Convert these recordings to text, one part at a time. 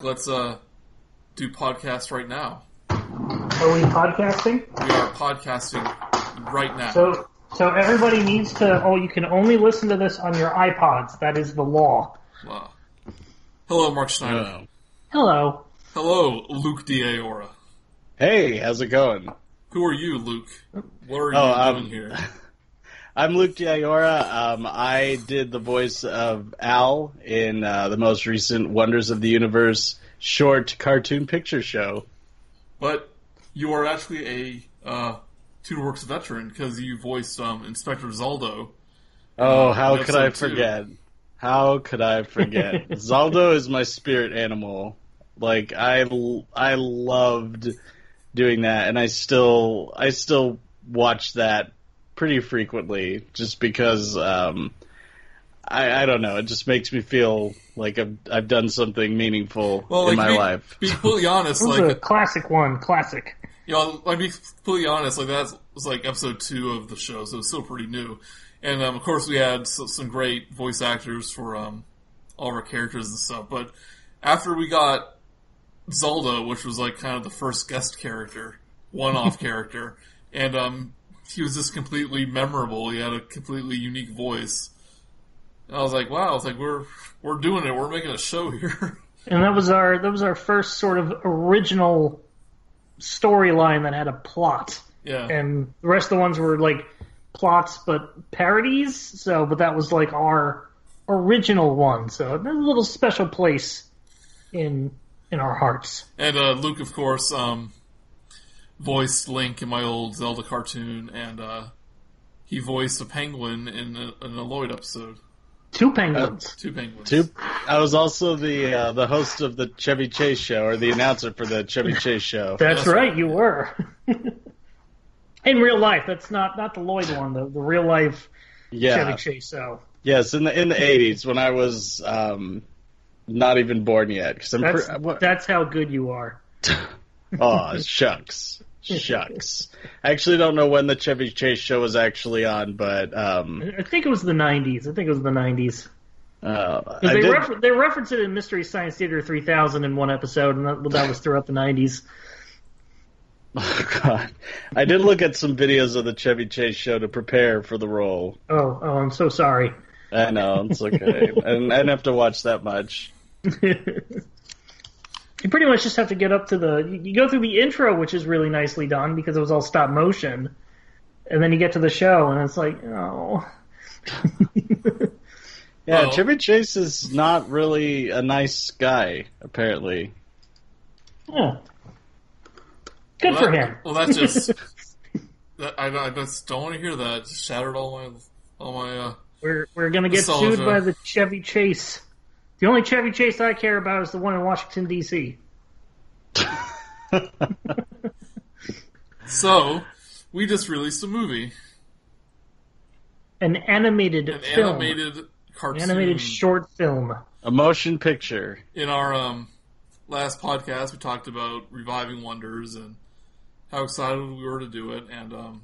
Let's do podcast right now. Are we podcasting? We are podcasting right now. So everybody needs to. Oh, you can only listen to this on your iPods. That is the law. Wow. Hello, Mark Schneider. Hello. Hello, Luke de Ayora. Hey, how's it going? Who are you, Luke? What are you doing here? I'm Luke de Ayora. I did the voice of Al in the most recent Wonders of the Universe short cartoon picture show. But you are actually a Two Works veteran because you voiced Inspector Zaldo. Oh, how could I forget? How could I forget? Zaldo is my spirit animal. Like, I loved doing that, and I still watch that pretty frequently, just because I don't know, it just makes me feel like I've done something meaningful in my life. Be completely honest, This is a classic one, classic. You know, I'd be completely honest, like that was like episode 2 of the show, so it was still pretty new. And of course, we had some great voice actors for all of our characters and stuff. But after we got Zaldo, which was like kind of the first guest character, one-off character, and he was just completely memorable. He had a completely unique voice. And I was like, wow, it's like we're doing it. We're making a show here. And that was our first sort of original storyline that had a plot. Yeah. And the rest of the ones were like plots but parodies. But that was like our original one. So there's a little special place in our hearts. And Luke, of course, voiced Link in my old Zelda cartoon, and he voiced a penguin in an Lloyd episode. Two penguins. Two penguins. I was also the host of the Chevy Chase show, or the announcer for the Chevy Chase show. That's right, you were. In real life, that's not the Lloyd one, the real life Chevy Chase show. Yes, in the 80s when I was not even born yet. That's how good you are. Oh, shucks. Shucks. I actually don't know when the Chevy Chase show was actually on, but I think it was the 90s. They reference it in Mystery Science Theater 3000 in one episode, and that was throughout the 90s. Oh, God. I did look at some videos of the Chevy Chase show to prepare for the role. Oh, I'm so sorry. I know, it's okay. I didn't have to watch that much. You pretty much just have to get up to you go through the intro, which is really nicely done because it was all stop motion, and then you get to the show, and it's like, oh. Yeah, well, Chevy Chase is not really a nice guy, apparently. Yeah. Good for him. Well, that's just... I just don't want to hear that. It just shattered all my We're going to get sued by the Chevy Chase. The only Chevy Chase I care about is the one in Washington, D.C. So, we just released a movie. An animated film. Animated cartoon. An animated short film. A motion picture. In our last podcast, we talked about reviving Wonders and how excited we were to do it. And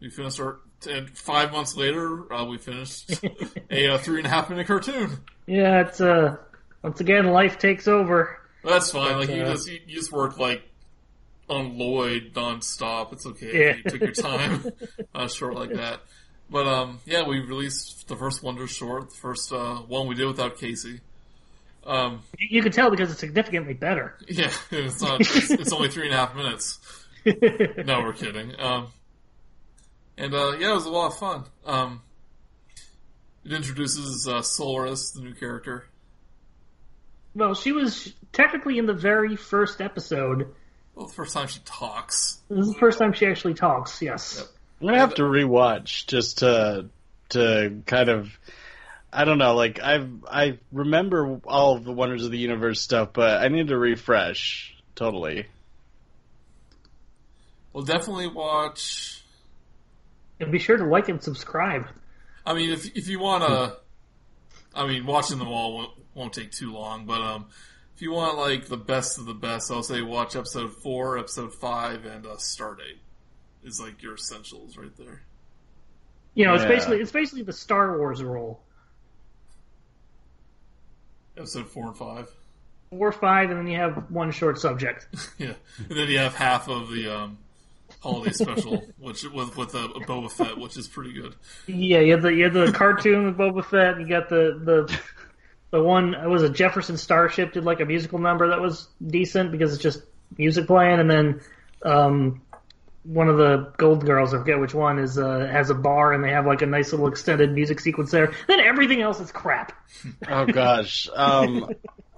we finished and 5 months later, we finished a 3.5-minute cartoon. Yeah, it's once again, life takes over. That's fine. Like you just worked like on Lloyd nonstop. It's okay if you took your time on a short like that. But we released the first Wonder short, the first one we did without Casey. You can tell because it's significantly better. Yeah, it's not. It's only 3.5 minutes. No, we're kidding. It was a lot of fun. It introduces Solaris, the new character. Well, she was technically in the very first episode. Well, the first time she talks. This is the first time she actually talks, yes. Yep. I'm going to have to rewatch just to kind of... I don't know, like, I remember all of the Wonders of the Universe stuff, but I need to refresh, totally. Well, definitely watch... And be sure to like and subscribe. I mean, if you want to... I mean, watching them all won't take too long, but if you want, like, the best of the best, I'll say watch episode 4, episode 5, and Stardate is, like, your essentials right there. You know, it's basically the Star Wars role. Episode 4 and 5. 4 or 5, and then you have one short subject. Yeah, and then you have half of the holiday special, which with a Boba Fett, which is pretty good. Yeah, you had the cartoon with Boba Fett. You got the one. It was a Jefferson Starship did like a musical number that was decent because it's just music playing, and then one of the Gold Girls, I forget which one, is has a bar and they have like a nice little extended music sequence there. Then everything else is crap. Oh gosh,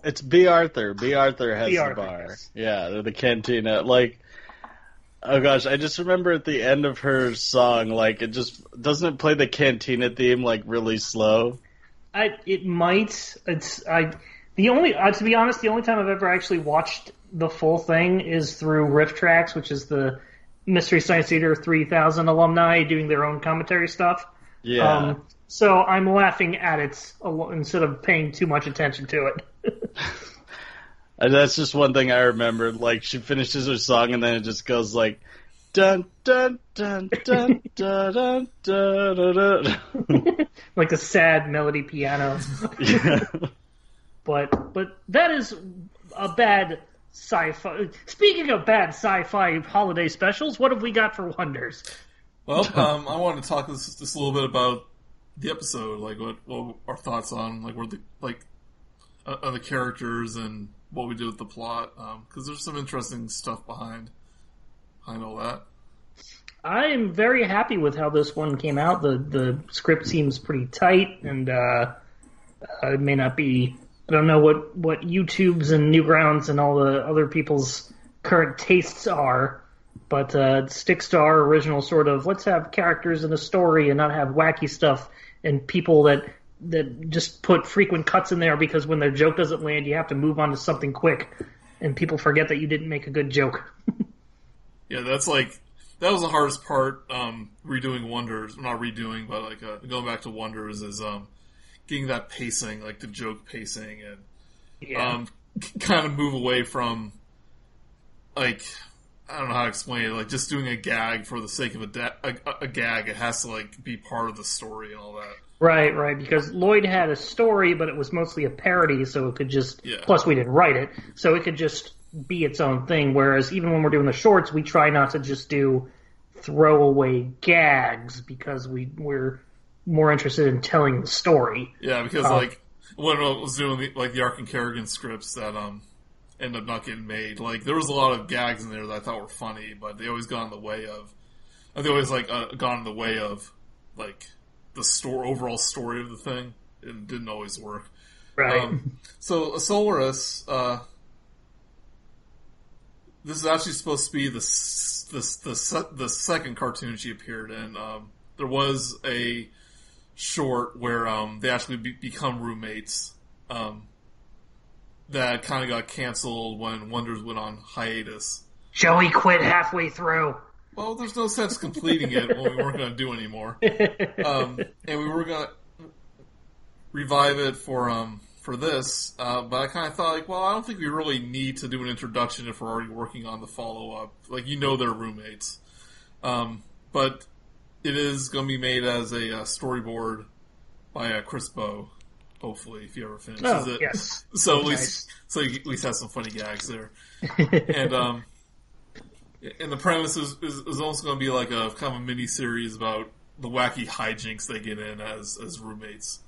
it's B. Arthur. B. Arthur has B. the Arthur, bar. yes. Yeah, the cantina. Like, oh gosh, I just remember at the end of her song, like it just doesn't play the cantina theme like really slow. It might. To be honest, the only time I've ever actually watched the full thing is through Riff Tracks, which is the Mystery Science Theater 3000 alumni doing their own commentary stuff. Yeah. So I'm laughing at it instead of paying too much attention to it. And that's just one thing I remembered. Like, she finishes her song and then it just goes like, dun dun dun dun dun dun dun dun dun. Like a sad melody piano. Yeah. But that is a bad sci-fi. Speaking of bad sci-fi holiday specials, what have we got for wonders? Well, I wanted to talk just a little bit about the episode, like what our thoughts on like where the the characters and what we did with the plot, because there's some interesting stuff behind all that. I am very happy with how this one came out. The script seems pretty tight, and it may not be. I don't know what YouTube's and Newgrounds and all the other people's current tastes are, but it sticks to our original sort of let's have characters in a story and not have wacky stuff and people that just put frequent cuts in there because when their joke doesn't land, you have to move on to something quick, and people forget that you didn't make a good joke. Yeah, that was the hardest part, redoing Wonders. Not redoing, but going back to Wonders is getting that pacing, like the joke pacing, and kind of move away from, like, I don't know how to explain it, like just doing a gag for the sake of a gag. It has to like be part of the story and all that. Right, because Lloyd had a story, but it was mostly a parody, so it could just, plus we didn't write it, so it could just be its own thing, whereas even when we're doing the shorts, we try not to just do throwaway gags, because we're more interested in telling the story. Yeah, because like, when I was doing the Ark and Kerrigan scripts that ended up not getting made, like, there was a lot of gags in there that I thought were funny, but they always got in the way of, like, the overall story of the thing. It didn't always work. Right. So Solaris, this is actually supposed to be the second cartoon she appeared in. There was a short where they actually become roommates. That kind of got canceled when Wonders went on hiatus. Joey quit halfway through. Well, there's no sense completing it when we weren't going to do anymore. And we were going to revive it for this, but I kind of thought, like, well, I don't think we really need to do an introduction if we're already working on the follow-up. Like, they're roommates. But it is going to be made as a storyboard by Chris Bow, hopefully, if he ever finishes it. Yes. So you at least have some funny gags there. And the premise is also going to be like a kind of a mini-series about the wacky hijinks they get in as roommates.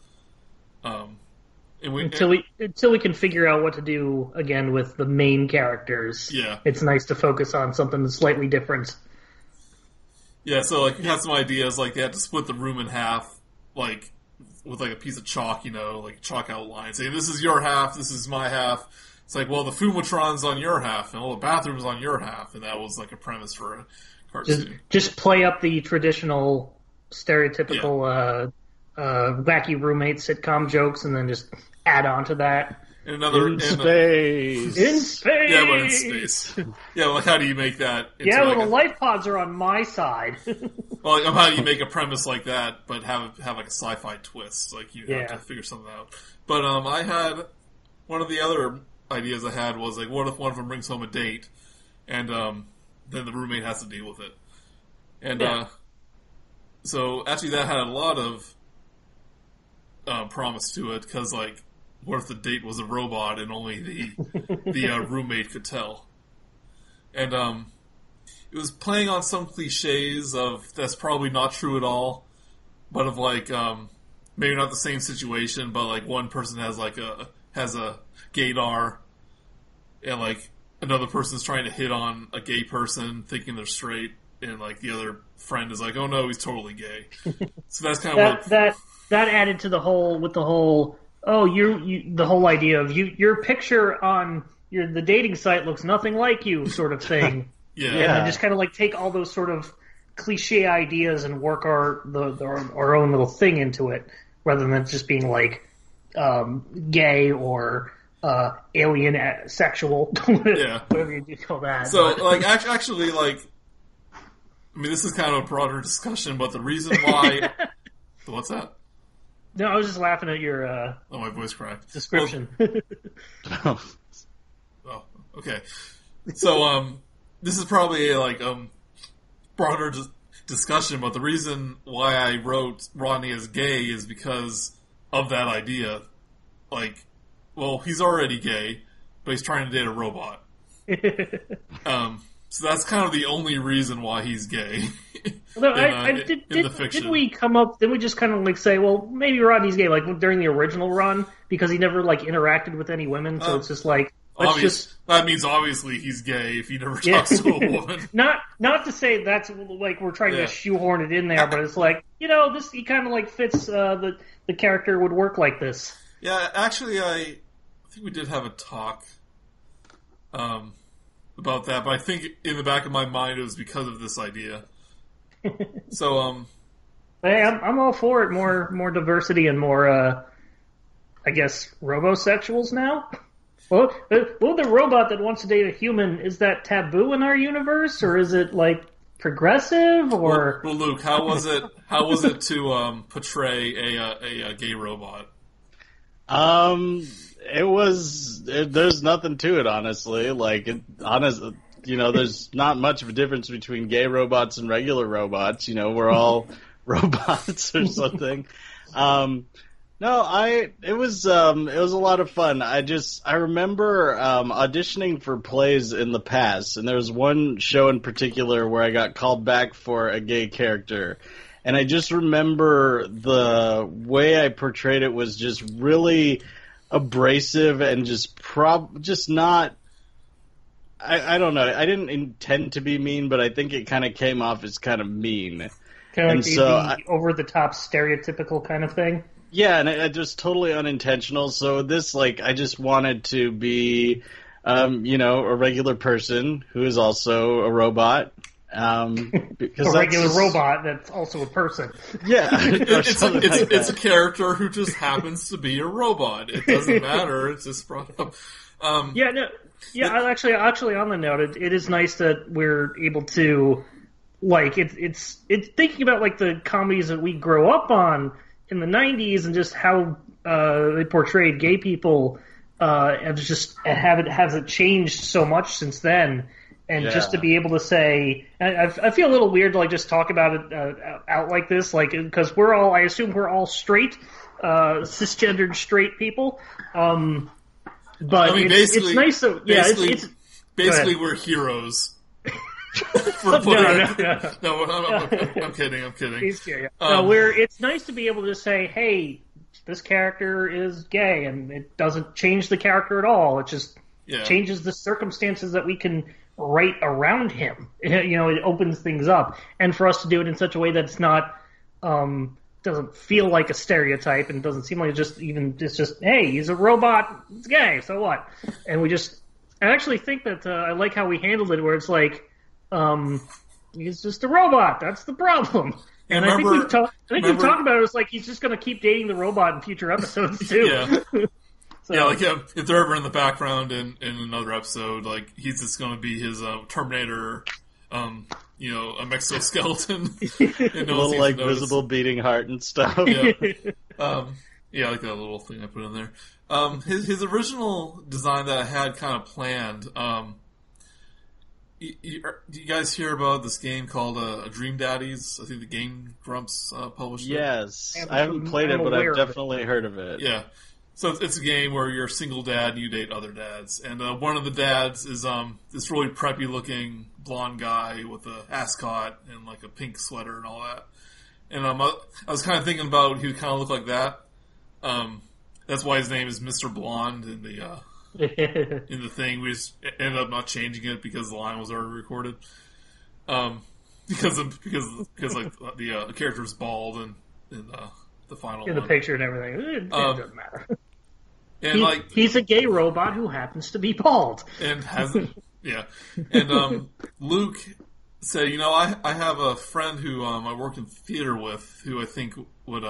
Until we can figure out what to do again with the main characters. Yeah. It's nice to focus on something slightly different. Yeah, so like we had some ideas, like they had to split the room in half, like with like a piece of chalk, like chalk outline. Saying this is your half, this is my half. It's like, well, the Fumatron's on your half, and all the bathrooms on your half, and that was like a premise for a cartoon. Just play up the traditional, stereotypical, wacky roommate sitcom jokes, and then just add on to that. In space. In space. Yeah, but in space. Yeah, like how do you make that? Into the life pods are on my side. Well, like, how do you make a premise like that, but have like a sci-fi twist? Like you have to figure something out. But I had one of the other ideas I had was like, what if one of them brings home a date, and then the roommate has to deal with it, and so actually that had a lot of promise to it, because like what if the date was a robot and only the roommate could tell? And it was playing on some cliches of that's probably not true at all, but of like maybe not the same situation, but like one person has a gaydar, and like another person's trying to hit on a gay person thinking they're straight, and like the other friend is like, oh no, he's totally gay. So that's kind of that added to the whole the whole idea of your picture on the dating site looks nothing like you sort of thing. Yeah. And just kind of like take all those sort of cliche ideas and work our own little thing into it, rather than just being like gay or alien sexual, whatever you do call that. So, like, actually, like, I mean, this is kind of a broader discussion, but the reason why... What's that? No, I was just laughing at your my voice cracked. Description. Oh, okay. So, this is probably a broader discussion, but the reason why I wrote Rodney as gay is because of that idea. Like, well, he's already gay, but he's trying to date a robot. So that's kind of the only reason why he's gay. Although in the fiction. Did we come up? Did we just kind of like say, well, maybe Rodney's gay, like during the original run, because he never like interacted with any women, so it's just like that means obviously he's gay if he never talks to a woman. Not to say that's like we're trying to shoehorn it in there, but it's like this he kind of like fits the character would work like this. Yeah, actually, I think we did have a talk about that, but I think in the back of my mind it was because of this idea. So, hey, I'm all for it. More diversity and more, I guess, robosexuals now. Well, the robot that wants to date a human, is that taboo in our universe, or is it like progressive? Or well, Luke, how was it? How was it to portray a gay robot? It was. There's nothing to it, honestly. Like, there's not much of a difference between gay robots and regular robots. We're all robots or something. It was a lot of fun. I remember auditioning for plays in the past, and there was one show in particular where I got called back for a gay character. And I just remember the way I portrayed it was just really abrasive and just not. I don't know. I didn't intend to be mean, but I think it kind of came off as kind of mean. Kind of like the over the top stereotypical kind of thing. Yeah, and it just totally unintentional. So this, I just wanted to be, a regular person who is also a robot. Because a regular robot that's also a person. Yeah, it's a character who just happens to be a robot. It doesn't matter. It's just brought up. Actually, on the note, it is nice that we're able to, it's thinking about the comedies that we grow up on in the 90s and just how they portrayed gay people has it changed so much since then. And just to be able to say, I feel a little weird to just talk about it out like this, because I assume we're all straight, cisgendered straight people. But it's nice that basically we're heroes. No, I'm kidding. It's nice to be able to say, hey, this character is gay, and it doesn't change the character at all. It just changes the circumstances that we can write around him. It opens things up, and for us to do it in such a way that it's not doesn't feel like a stereotype and doesn't seem like it's just hey, he's a robot, it's gay, so what? And I actually think that I like how we handled it, where it's he's just a robot. That's the problem. And I think we've talked about it. It's he's just going to keep dating the robot in future episodes too. Yeah. So. If they're ever in the background in another episode, he's just going to be his Terminator, a exoskeleton. A little visible beating heart and stuff. Yeah. Like that little thing I put in there. His original design that I had kind of planned. Do you guys hear about this game called Dream Daddies? I think the Game Grumps published it. Yes, I haven't played it, but I've definitely heard of it. Yeah. So it's a game where you're a single dad and you date other dads. And one of the dads is this really preppy-looking blonde guy with a ascot and like a pink sweater and all that. And I was kind of thinking about he would kind of look like that. That's why his name is Mr. Blonde in the thing. We just ended up not changing it because the line was already recorded. Because like the character was bald in the final in the picture and everything. It doesn't matter. And he's a gay robot who happens to be bald and hasn't. Yeah, and Luke said, I have a friend who I work in theater with who I think would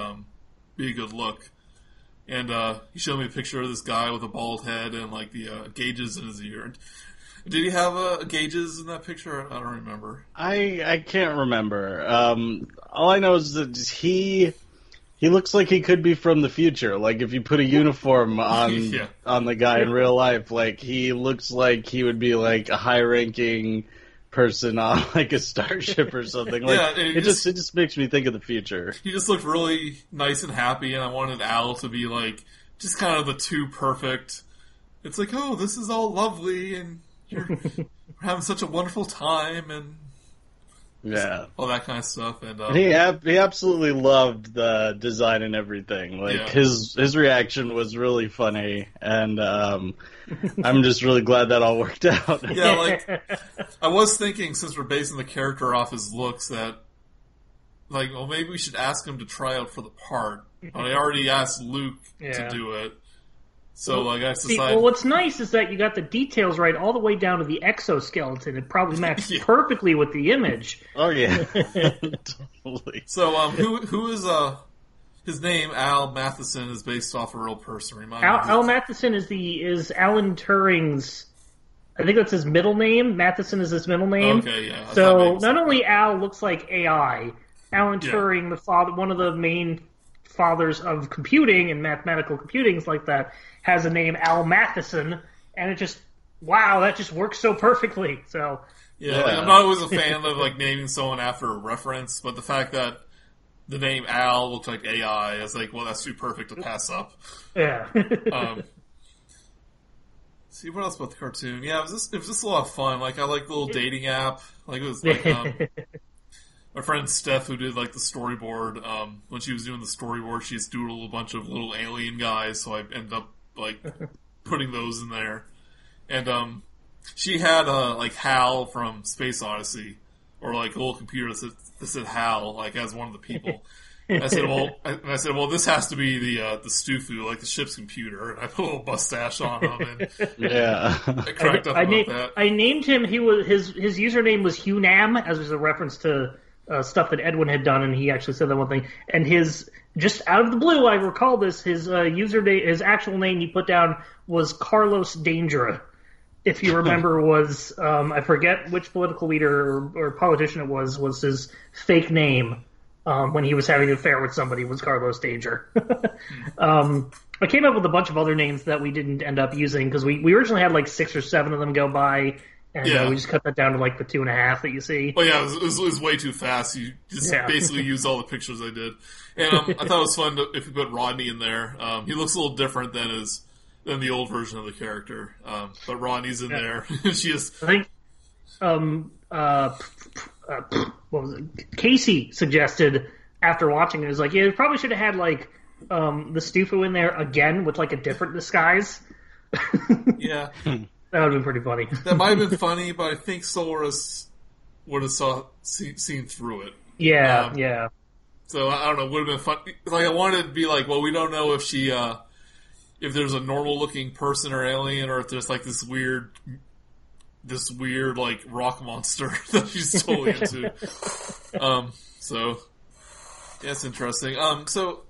be a good look. And he showed me a picture of this guy with a bald head and like the gauges in his ear. Did he have gauges in that picture? I don't remember. I can't remember. All I know is that he looks like he could be from the future. Like if you put a uniform on on the guy in real life, like he looks like he would be like a high-ranking person on like a starship or something. Like it just makes me think of the future. He just looked really nice and happy, and I wanted Al to be like just kind of the too perfect. It's like, oh, this is all lovely, and you're having such a wonderful time, and all that kind of stuff. And he absolutely loved the design and everything. Like his reaction was really funny, and I'm just really glad that all worked out. Yeah, like I was thinking, since we're basing the character off his looks, that like, well, maybe we should ask him to try out for the part. But I already asked Luke to do it. So, like, I decided... well, what's nice is that you got the details right all the way down to the exoskeleton. It probably matched perfectly with the image. Oh, yeah. Totally. So, who is, his name, Al Matheson, is based off a real person. Al Matheson is Alan Turing's... I think that's his middle name. Matheson is his middle name. Okay, yeah. So, not only Al looks like AI, Alan Turing, the father, one of the main fathers of computing and mathematical computing, like that, has a name, Al Matheson, and it just, wow, that just works so perfectly. So like, I'm not always a fan of like naming someone after a reference, but the fact that the name Al looked like AI, I was like, well, that's too perfect to pass up. Yeah. See, what else about the cartoon? Yeah, it was just a lot of fun. Like, I like the little dating app. Like, it was like, my friend Steph, who did like the storyboard, when she was doing the storyboard, she just doodled a bunch of little alien guys, so I ended up like putting those in there. And she had like Hal from Space Odyssey, or like a little computer that said Hal, like as one of the people. I said, well, this has to be the Stufu, like the ship's computer. And I put a little mustache on him, and I cracked up about that. I named him. His username was HughNam, as was a reference to stuff that Edwin had done, and he actually said that one thing. And his, just out of the blue, I recall this, his username, his actual name he put down was Carlos Dangera. If you remember, was I forget which political leader or politician it was his fake name when he was having an affair with somebody, was Carlos Danger. I came up with a bunch of other names that we didn't end up using because we originally had like 6 or 7 of them go by. And we just cut that down to like the 2.5 that you see. Well, yeah, it was way too fast. You just basically used all the pictures I did. And I thought it was fun if you put Rodney in there. He looks a little different than the old version of the character. But Rodney's in there. She is... I think what was it? Casey suggested after watching it, was like, you probably should have had like the Stufu in there again with like a different disguise. Yeah. That would have been pretty funny. That might have been funny, but I think Solaris would have seen through it. Yeah, yeah. So I don't know. Would have been fun. Like I wanted to be like, well, we don't know if she, if there's a normal looking person or alien, or if there's like this weird like rock monster that she's totally into. So yeah, it's interesting. So.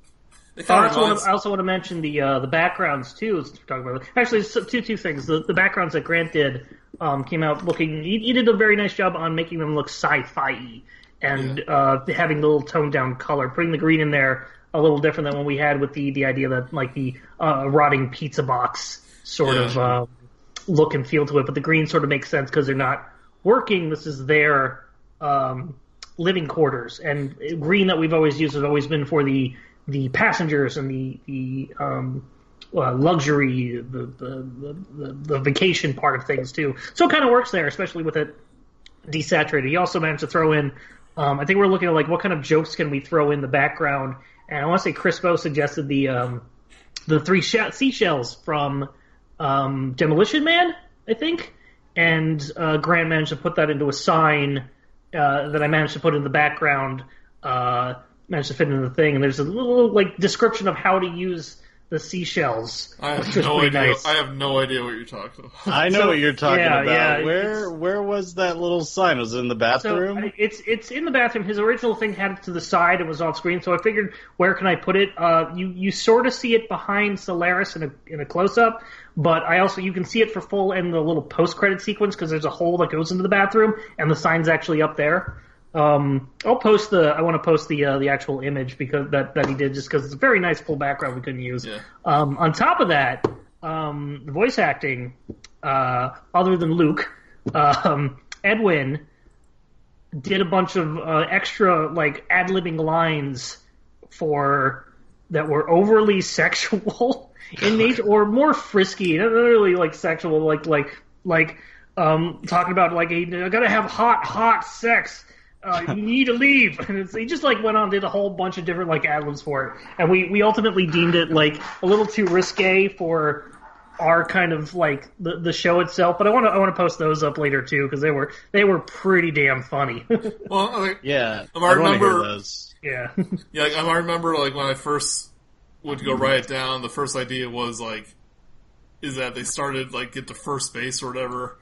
I also want to mention the backgrounds too. As we're talking about actually two things. The backgrounds that Grant did came out looking. He did a very nice job on making them look sci-fi and having the little toned down color, putting the green in there a little different than what we had with the idea that like the rotting pizza box sort of look and feel to it. But the green sort of makes sense because they're not working. This is their living quarters, and green that we've always used has always been for the passengers and the luxury, the vacation part of things too. So it kind of works there, especially with it desaturated. He also managed to throw in. I think we're looking at like what kind of jokes can we throw in the background, and I want to say Crispo suggested the three seashells from Demolition Man, I think, and Grant managed to put that into a sign that I managed to put in the background. Managed to fit into the thing, and there's a little like description of how to use the seashells. I have no idea. Nice. I have no idea what you're talking about. I know what you're talking about. Yeah, where was that little sign? Was it in the bathroom? So it's in the bathroom. His original thing had it to the side and was off screen, so I figured, where can I put it? You sort of see it behind Solaris in a close up, but you can see it for full in the little post credit sequence because there's a hole that goes into the bathroom, and the sign's actually up there. I want to post the actual image because that he did, just because it's a very nice full background we couldn't use. Yeah. On top of that, the voice acting, other than Luke, Edwin did a bunch of extra like ad-libbing lines that were overly sexual in nature, or more frisky, not really like sexual, like talking about like I gotta have hot sex. You need to leave. And he just like went on, did a whole bunch of different like ad-libs for it, and we ultimately deemed it like a little too risque for our kind of like the show itself. But I want to post those up later too, because they were pretty damn funny. Well, yeah, I remember those. Yeah, yeah. I remember like when I first would go write it down. The first idea was like, is that they started like get to first base or whatever.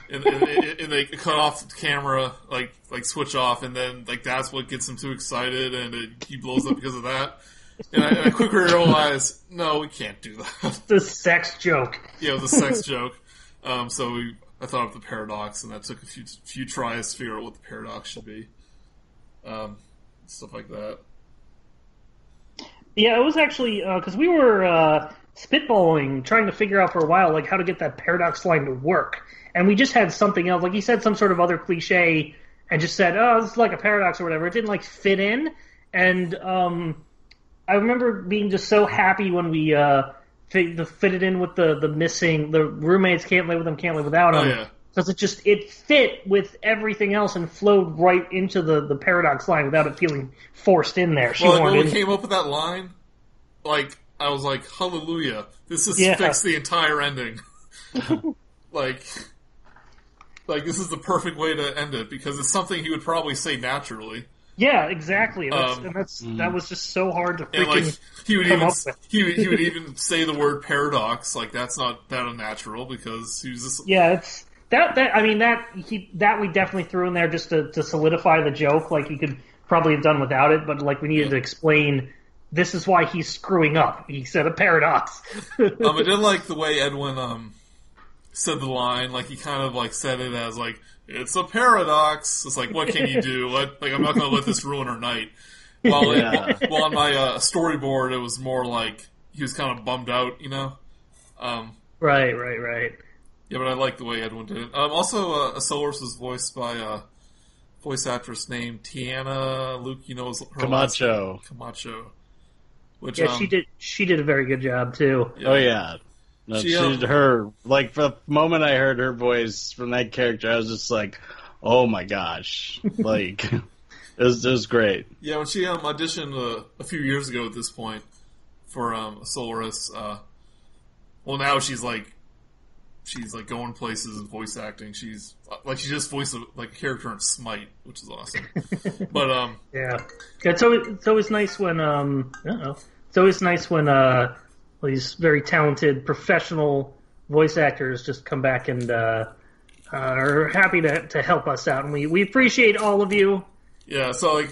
And they cut off the camera, like switch off, and then like that's what gets him too excited, and he blows up because of that. And I quickly realized, no, we can't do that. The sex joke. Yeah, it was a sex joke. So I thought of the paradox, and that took a few tries to figure out what the paradox should be. Stuff like that. Yeah, it was actually because we were spitballing, trying to figure out for a while like how to get that paradox line to work. And we just had something else, like he said some sort of other cliche, and just said, "Oh, this is like a paradox or whatever." It didn't like fit in, and I remember being just so happy when we fit it in with the roommates can't live with them, can't live without them. Oh, yeah. Because it fit with everything else and flowed right into the paradox line without it feeling forced in there. When we came up with that line, like I was like, "Hallelujah! This has fixed the entire ending." Like this is the perfect way to end it, because it's something he would probably say naturally. Yeah, exactly. That was just so hard to freaking come up with. He would even say the word paradox. Like that's not that unnatural, because he was just it's that we definitely threw in there just to solidify the joke. Like he could probably have done without it, but like we needed to explain. This is why he's screwing up. He said a paradox. I did like the way Edwin said the line, like he kind of like said it as like, it's a paradox. It's like, what can you do? Like I'm not going to let this ruin her night. While on my storyboard, it was more like he was kind of bummed out, you know. Right. Yeah, but I like the way Edwin did it. Also, Solaris was voiced by a voice actress named Tiana. Luke, you know her Camacho. Camacho. Which, she did a very good job too. Yeah. Oh yeah. No, her, like, for the moment I heard her voice from that character, I was just like, oh my gosh. Like, it was great. Yeah, when she auditioned a few years ago at this point for Solaris, now she's going places and voice acting. She just voiced a character in Smite, which is awesome. But, it's always nice when, these very talented professional voice actors just come back and are happy to help us out, and we appreciate all of you. Yeah, so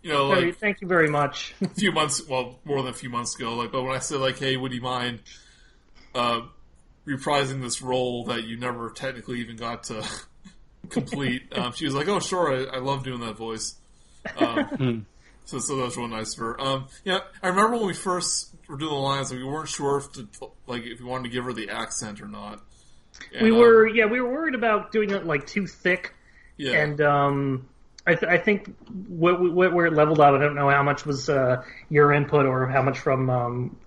thank you very much. A few months, well, more than a few months ago, but when I said hey, would you mind reprising this role that you never technically even got to complete, she was like, oh sure, I love doing that voice. So that was real nice of her. I remember when we first were doing the lines, we weren't sure if we wanted to give her the accent or not. And, we were worried about doing it too thick. Yeah. And I think where it leveled out, I don't know how much was your input or how much from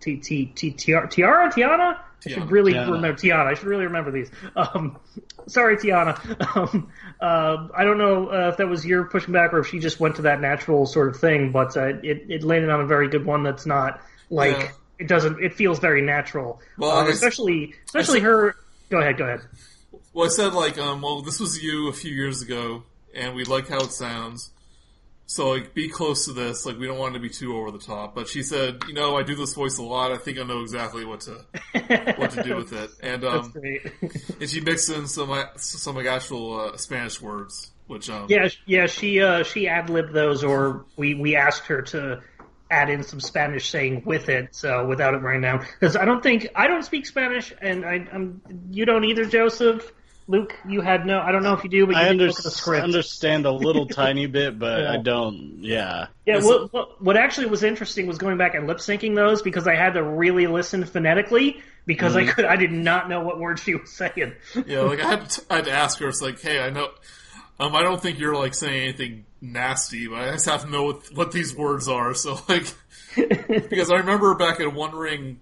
Tiana. I should really remember Tiana. I should really remember these. Sorry, Tiana. I don't know if that was your pushing back or if she just went to that natural sort of thing, but it landed on a very good one. That's not like it doesn't. It feels very natural. Well, especially her. Go ahead. Well, I said well, this was you a few years ago, and we like how it sounds. So, be close to this. We don't want it to be too over the top. But she said, I do this voice a lot. I think I know exactly what to do with it. And that's great. and she mixed in some actual Spanish words, which she ad-libbed those, or we asked her to add in some Spanish saying with it, so without it writing down. Because I don't speak Spanish, and you don't either, Joseph. Luke, you had I don't know if you do, but you didn't look at the script. I understand a little tiny bit, but I don't, Yeah, what actually was interesting was going back and lip-syncing those, because I had to really listen phonetically, because I did not know what words she was saying. Yeah, I had to ask her, it's hey, I know, I don't think you're, saying anything nasty, but I just have to know what these words are, so, because I remember back at One Ring,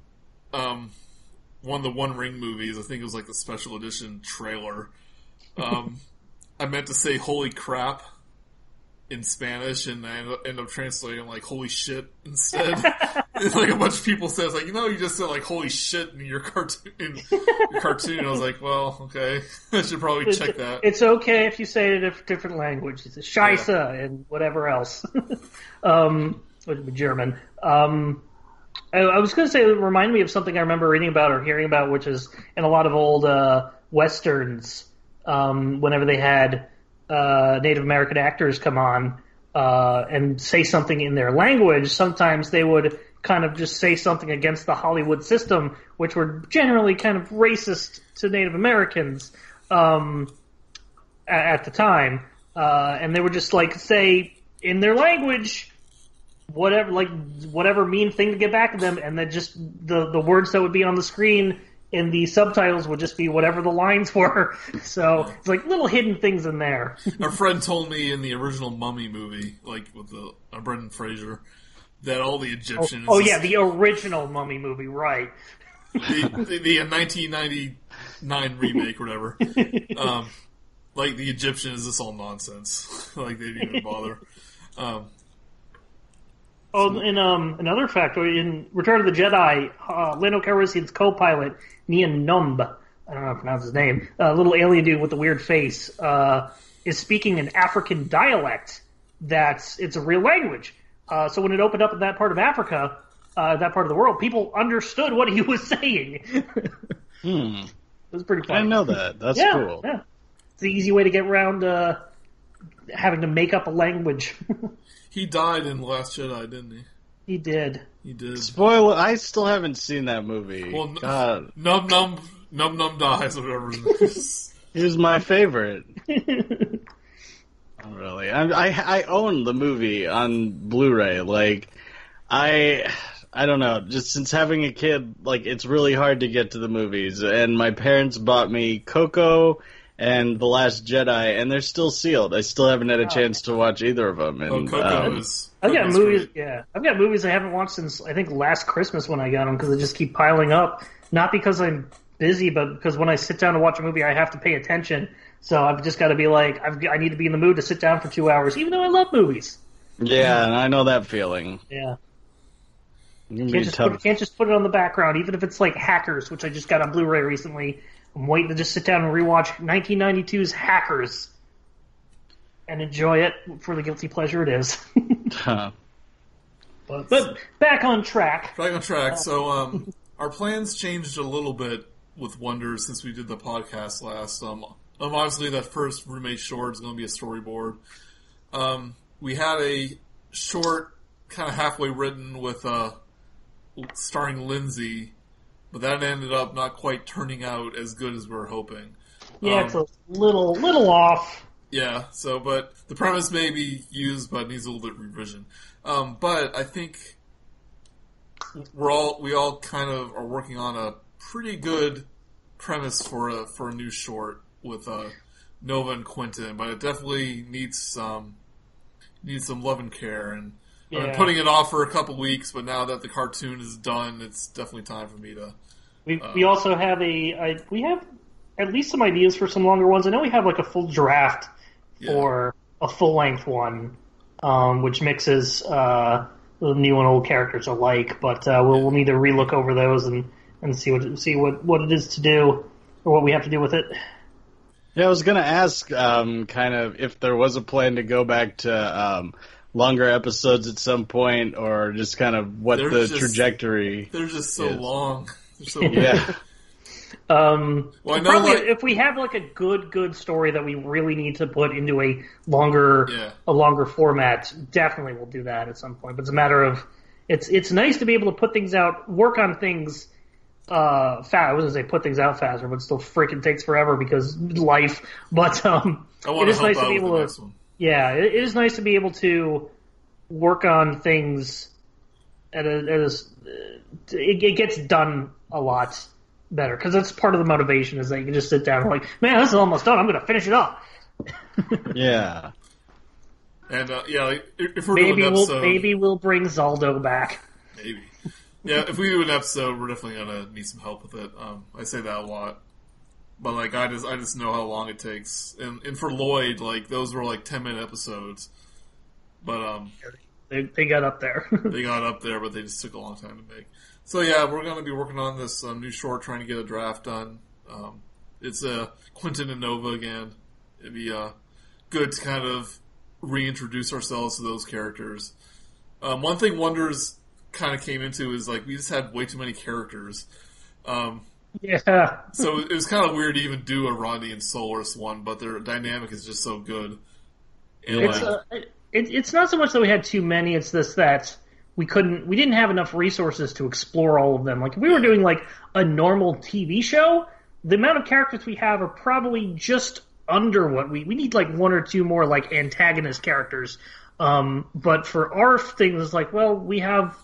one of the One Ring movies, I think it was the special edition trailer. I meant to say "holy crap" in Spanish, and I ended up translating "holy shit" instead. And, a bunch of people said, you just said "holy shit" in your cartoon. And I was well, okay, I should probably check that. It's okay if you say it in a different language. It's Scheisse and whatever else. German. I was going to say, it reminded me of something I remember reading about or hearing about, which is in a lot of old Westerns, whenever they had Native American actors come on and say something in their language, sometimes they would kind of just say something against the Hollywood system, which were generally kind of racist to Native Americans at the time. And they would just say in their language whatever mean thing to get back to them, and then just the words that would be on the screen in the subtitles would just be whatever the lines were. So it's little hidden things in there. Our friend told me in the original Mummy movie, with the Brendan Fraser, that all the Egyptians. The original Mummy movie, right? The 1999 remake, or whatever. The Egyptian is just all nonsense. They didn't even bother. Another factor, in Return of the Jedi, Lando Calrissian's co-pilot, Nien Numb, I don't know how to pronounce his name, a little alien dude with a weird face, is speaking an African dialect it's a real language. So when it opened up in that part of Africa, that part of the world, people understood what he was saying. It was pretty funny. I didn't know that. That's cool. Yeah. It's the easy way to get around having to make up a language. He died in The Last Jedi, didn't he? He did. Spoiler, I still haven't seen that movie. Well, God. Num dies, or whatever it is. He was my favorite. Not really. I own the movie on Blu-ray. I don't know. Just since having a kid, it's really hard to get to the movies. And my parents bought me Coco and The Last Jedi, and they're still sealed. I still haven't had a chance to watch either of them. And, Coco is... I've got movies. Yeah, I've got movies I haven't watched since I think last Christmas when I got them, because they just keep piling up. Not because I'm busy, but because when I sit down to watch a movie, I have to pay attention. So I've just got to be I need to be in the mood to sit down for 2 hours, even though I love movies. Yeah, and I know that feeling. Yeah. Can't just put it on the background, even if it's Hackers, which I just got on Blu-ray recently. I'm waiting to just sit down and rewatch 1992's Hackers and enjoy it for the guilty pleasure it is. But back on track. So our plans changed a little bit with Wonder since we did the podcast last. Obviously, that first roommate short is going to be a storyboard. We had a short kind of halfway written with starring Lindsay, but that ended up not quite turning out as good as we were hoping. Yeah, it's a little off. Yeah, but the premise may be used, but needs a little bit of revision. But I think we all kind of are working on a pretty good premise for a new short with Nova and Quentin, but it definitely needs some needs some love and care. And I've been Yeah. putting it off for a couple weeks, but now that the cartoon is done, it's definitely time for me to. We also have we have at least some ideas for some longer ones. I know we have like a full draft for a full length one, which mixes the new and old characters alike. But we'll need to relook over those and see what it is to do or what we have to do with it. Yeah, I was gonna ask kind of if there was a plan to go back to longer episodes at some point, or just kind of what trajectory. They're just so long. They're so yeah. Well, I know, Probably if we have like a good story that we really need to put into a longer format, definitely we'll do that at some point. But it's a matter of it's nice to be able to put things out, work on things fast. I was gonna say put things out faster, but it still freaking takes forever because life. But it is nice to be able to. Yeah, it is nice to be able to work on things it gets done a lot better because that's part of the motivation is that you can just sit down and like, man, this is almost done. I'm going to finish it up. Yeah. And like, if we're doing an episode, maybe we'll bring Zaldo back. Maybe. Yeah, if we do an episode, we're definitely gonna need some help with it. I say that a lot, but like I just know how long it takes. And for Lloyd, like those were like 10-minute episodes, but they got up there. They got up there, but they just took a long time to make. So yeah, we're gonna be working on this new short, trying to get a draft done. It's Quentin and Nova again. It'd be good to kind of reintroduce ourselves to those characters. One thing Wonders kind of came into is like we just had way too many characters. Yeah. So it was kind of weird to even do a Rodney and Solaris one, but their dynamic is just so good. And it's not so much that we had too many; it's this that we didn't have enough resources to explore all of them. Like if we were doing like a normal TV show, the amount of characters we have are probably just under what we need. Like one or two more like antagonist characters. But for our things, it's like, well, we have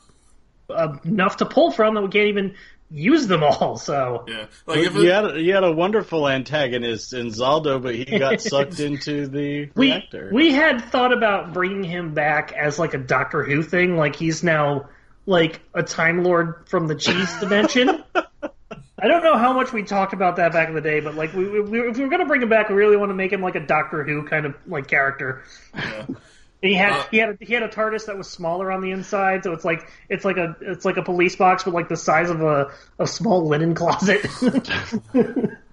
enough to pull from that we can't even use them all. So yeah, like you had a wonderful antagonist in Zaldo, but he got sucked into the reactor. We had thought about bringing him back as like a Doctor Who thing, like he's now like a Time Lord from the cheese dimension. I don't know how much we talked about that back in the day, but like if we were going to bring him back, we really want to make him like a Doctor Who kind of like character. Yeah. He had a TARDIS that was smaller on the inside, so it's like a police box, but like the size of a small linen closet.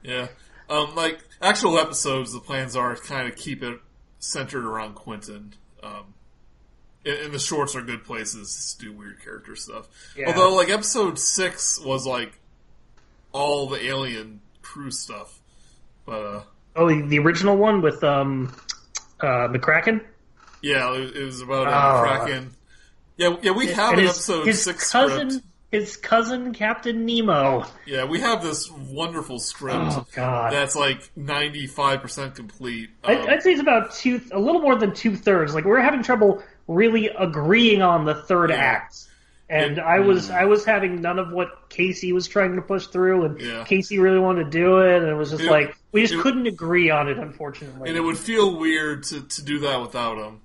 Yeah, like actual episodes, the plans are to kind of keep it centered around Quentin. And the shorts are good places to do weird character stuff. Yeah. Although, like episode 6 was like all the alien crew stuff, but the original one with McCracken. Yeah, it was about Kraken. Yeah, we have an episode 6 script. His cousin, Captain Nemo. Yeah, we have this wonderful script. Oh, God. That's like 95% complete. I'd say it's about a little more than 2/3. Like, we're having trouble really agreeing on the third act. And I was having none of what Casey was trying to push through, and Casey really wanted to do it, and it was just we just couldn't agree on it, unfortunately. And it would feel weird to do that without him.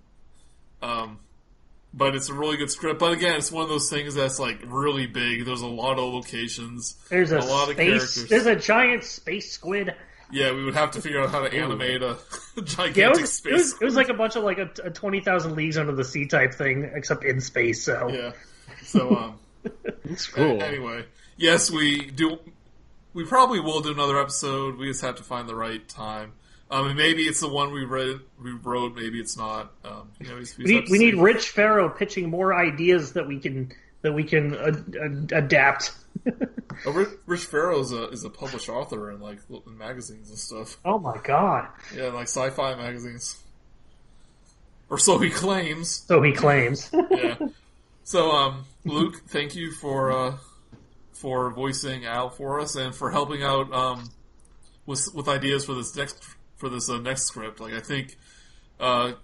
But it's a really good script. But again, it's one of those things that's like really big. There's a lot of locations. There's a lot of characters. There's a giant space squid. Yeah, we would have to figure out how to animate a gigantic space squid. It was like a bunch of like a 20,000 Leagues Under the Sea type thing, except in space. So yeah. So it's cool. Anyway, yes, we do. We probably will do another episode. We just have to find the right time. And maybe it's the one we wrote. Maybe it's not. We need Rich Farrow pitching more ideas that we can adapt. Rich Farrow is a published author in like in magazines and stuff. Oh my God! Yeah, like sci-fi magazines, or so he claims. Yeah. So, Luke, thank you for voicing Al for us and for helping out with ideas for this next script. Like I think, I'm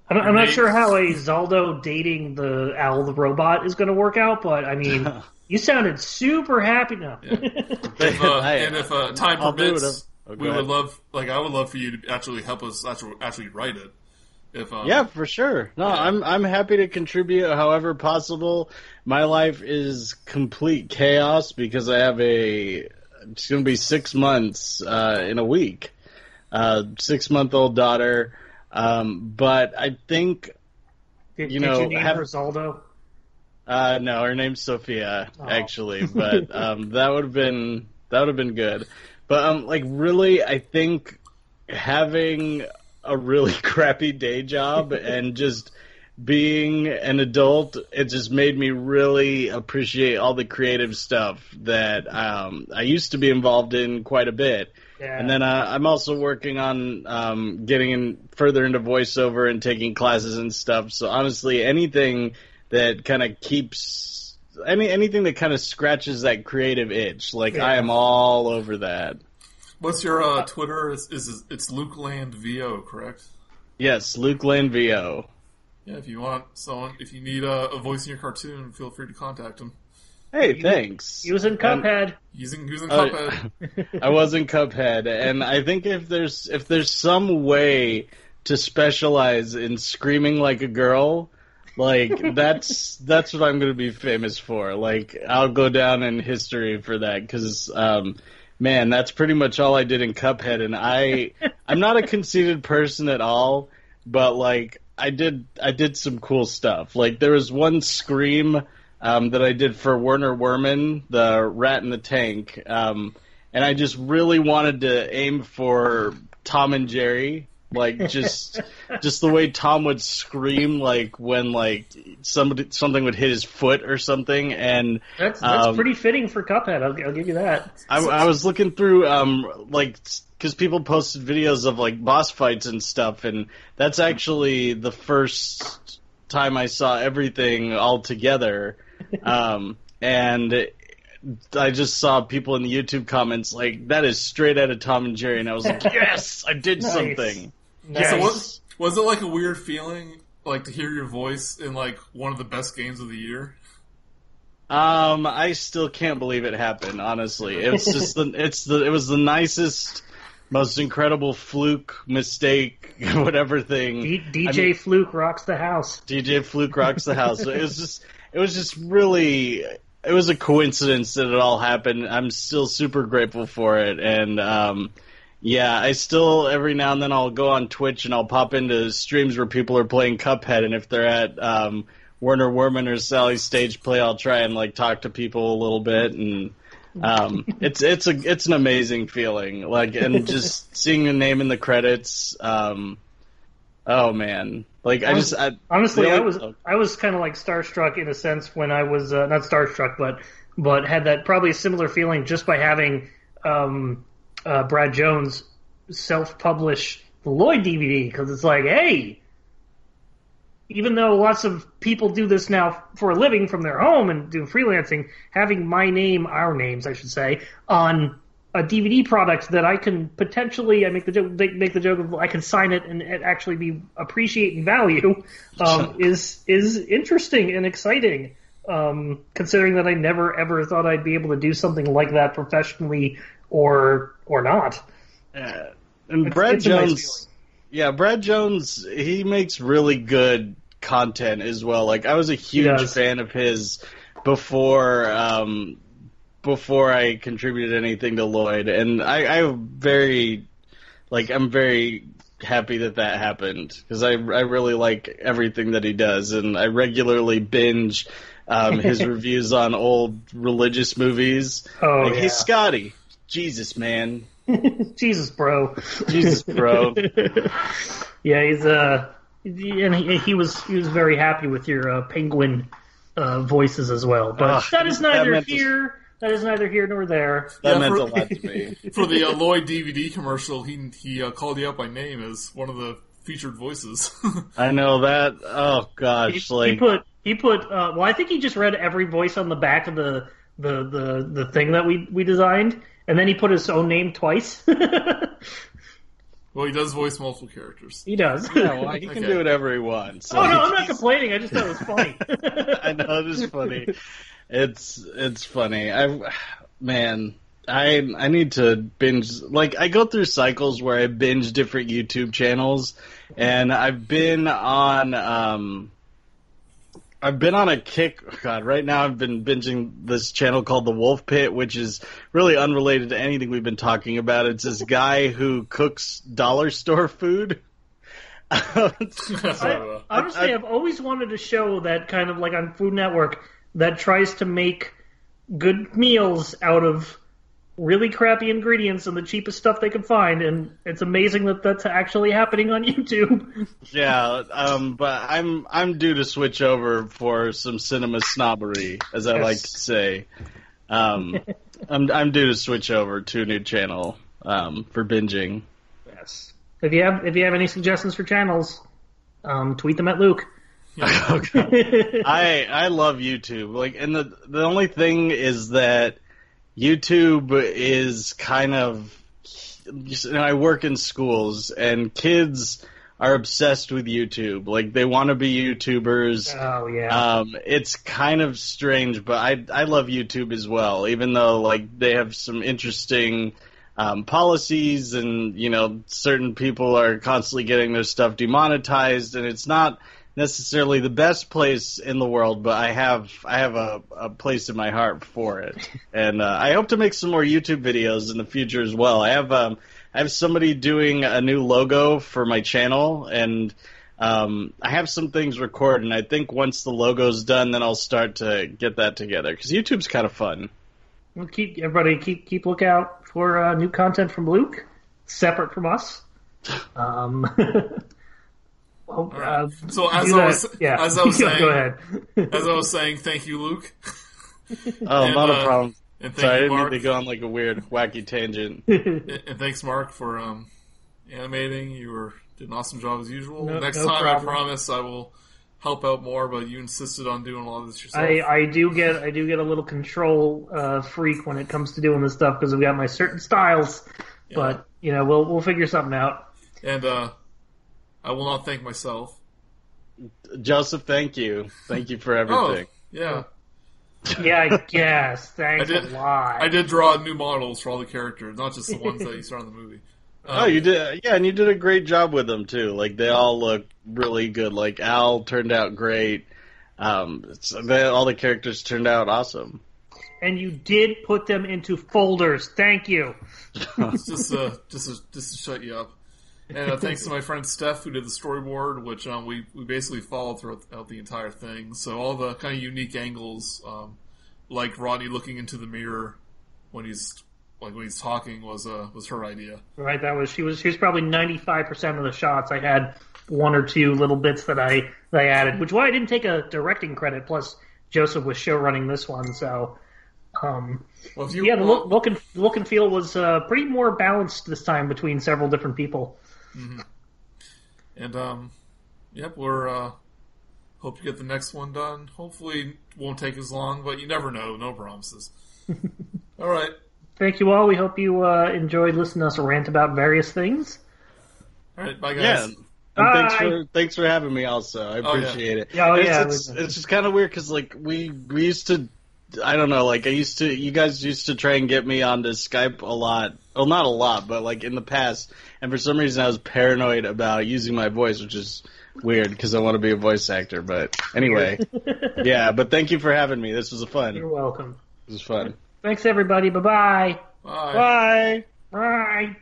not sure how a Zaldo dating the Al the robot is going to work out, but I mean, you sounded super happy now. Yeah. If time permits, I would love for you to actually help us actually write it. Yeah, for sure. No, yeah. I'm happy to contribute however possible. My life is complete chaos because I have it's going to be 6 months in a week. 6-month-old daughter. But I think, Did you name her Zaldo? No, her name's Sophia, actually. But that would have been good. But really, I think having a really crappy day job and just being an adult, it just made me really appreciate all the creative stuff that I used to be involved in quite a bit. Yeah. And then I'm also working on getting further into voiceover and taking classes and stuff. So honestly, anything that kind of keeps anything that kind of scratches that creative itch, I am all over that. What's your Twitter? It's LukeLandVO, correct? Yes, LukeLandVO. Yeah, if you need a voice in your cartoon, feel free to contact him. Hey, thanks. Using Cuphead. Using Cuphead. I was in Cuphead, and I think if there's some way to specialize in screaming like a girl, that's what I'm going to be famous for. I'll go down in history for that because. Man, that's pretty much all I did in Cuphead, and I'm not a conceited person at all, but I did some cool stuff. There was one scream that I did for Werner Werman, the rat in the tank, and I just really wanted to aim for Tom and Jerry, just the way Tom would scream when something would hit his foot or something, and that's pretty fitting for Cuphead. I'll give you that. I was looking through because people posted videos of boss fights and stuff, and that's actually the first time I saw everything all together, and I just saw people in the YouTube comments that is straight out of Tom and Jerry, and I was like, yes, I did something. Nice. So was it a weird feeling, to hear your voice in one of the best games of the year? I still can't believe it happened. Honestly, it's just it was the nicest, most incredible fluke mistake, whatever thing. DJ Fluke rocks the house. DJ Fluke rocks the house. It was just really. It was a coincidence that it all happened. I'm still super grateful for it, and yeah, I still every now and then I'll go on Twitch and I'll pop into streams where people are playing Cuphead, and if they're at Werner Werman or Sally's stage play, I'll try and talk to people a little bit, and it's an amazing feeling, and just seeing the name in the credits. Oh man. I was kind of starstruck in a sense when I was not starstruck, but had that probably a similar feeling just by having Brad Jones self-publish the Lloyd DVD, because it's hey, even though lots of people do this now for a living from their home and do freelancing, having our names, I should say, on a DVD product that I can potentially, I make the joke of I can sign it and it actually be appreciating value, is interesting and exciting. Considering that I never ever thought I'd be able to do something like that professionally or not. And Brad Jones, Brad Jones, he makes really good content as well. I was a huge fan of his before I contributed anything to Lloyd, and I'm very happy that happened, because I really like everything that he does, and I regularly binge his reviews on old religious movies. Hey Scotty, Jesus man, Jesus bro. Yeah, he was very happy with your penguin voices as well, but that is neither here nor there. That meant a lot to me. For the Lloyd DVD commercial, he called you out by name as one of the featured voices. I know that. Oh gosh, he put. Well, I think he just read every voice on the back of the thing that we designed, and then he put his own name twice. Well, he does voice multiple characters. He does. Yeah, well, he can do whatever he wants. So. Oh no, I'm not complaining. I just thought it was funny. I know it is funny. It's funny. Man, I need to binge. Like, I go through cycles where I binge different YouTube channels, and I've been on a kick. God, right now I've been binging this channel called The Wolf Pit, which is really unrelated to anything we've been talking about. It's this guy who cooks dollar store food. Honestly, I've always wanted a show that kind of like on Food Network that tries to make good meals out of really crappy ingredients and the cheapest stuff they can find, and it's amazing that that's actually happening on YouTube. Yeah, but I'm due to switch over for some cinema snobbery, as I like to say. I'm due to switch over to a new channel for binging. Yes. If you have any suggestions for channels, tweet them at Luke. Okay. I love YouTube. Like, and the only thing is that YouTube is kind of, I work in schools, and kids are obsessed with YouTube. Like, they want to be YouTubers. Oh, yeah. It's kind of strange, but I love YouTube as well, even though, like, they have some interesting policies, and, certain people are constantly getting their stuff demonetized, and it's not necessarily the best place in the world, but I have a place in my heart for it, and I hope to make some more YouTube videos in the future as well. I have somebody doing a new logo for my channel, and I have some things recorded, and I think once the logo's done, then I'll start to get that together, because YouTube's kind of fun. We'll keep look out for new content from Luke, separate from us. Well, right. So as I was saying, go ahead. As I was saying, thank you, Luke. Oh, not a problem. And Sorry, I didn't Mark. mean to go on like a weird, wacky tangent. And thanks, Mark, for animating. You did an awesome job as usual. Next time, problem. I promise I will help out more. But you insisted on doing a lot of this yourself. I do get a little control freak when it comes to doing this stuff because I've got my certain styles. Yeah. But we'll figure something out. And I will not thank myself. Joseph, thank you. Thank you for everything. Oh, yeah. Yeah, I guess. Thanks a lot. I did draw new models for all the characters, not just the ones that you saw in the movie. You did. Yeah, and you did a great job with them, too. Like, they all look really good. Like, Al turned out great. All the characters turned out awesome. And you did put them into folders. Thank you. It's just to shut you up. And thanks to my friend Steph, who did the storyboard, which we basically followed throughout the entire thing. So all the kind of unique angles, like Rodney looking into the mirror when he's talking, was her idea. Right, she was probably 95% of the shots. I had one or two little bits that I added, which why I didn't take a directing credit. Plus, Joseph was show running this one, so. The look and feel was pretty more balanced this time between several different people. Mm-hmm. And we're hope to get the next one done. Hopefully, it won't take as long, but you never know. No promises. All right. Thank you all. We hope you enjoyed listening to us rant about various things. All right, bye guys. Yeah. And thanks for having me. Also, I appreciate it. Oh yeah, it's just kind of weird because like we used to. I don't know, like you guys used to try and get me onto Skype a lot. Well, not a lot, but like in the past. And for some reason I was paranoid about using my voice, which is weird because I want to be a voice actor. But anyway, yeah, but thank you for having me. This was fun. You're welcome. This was fun. Thanks everybody. Bye-bye. Bye. Bye. Bye.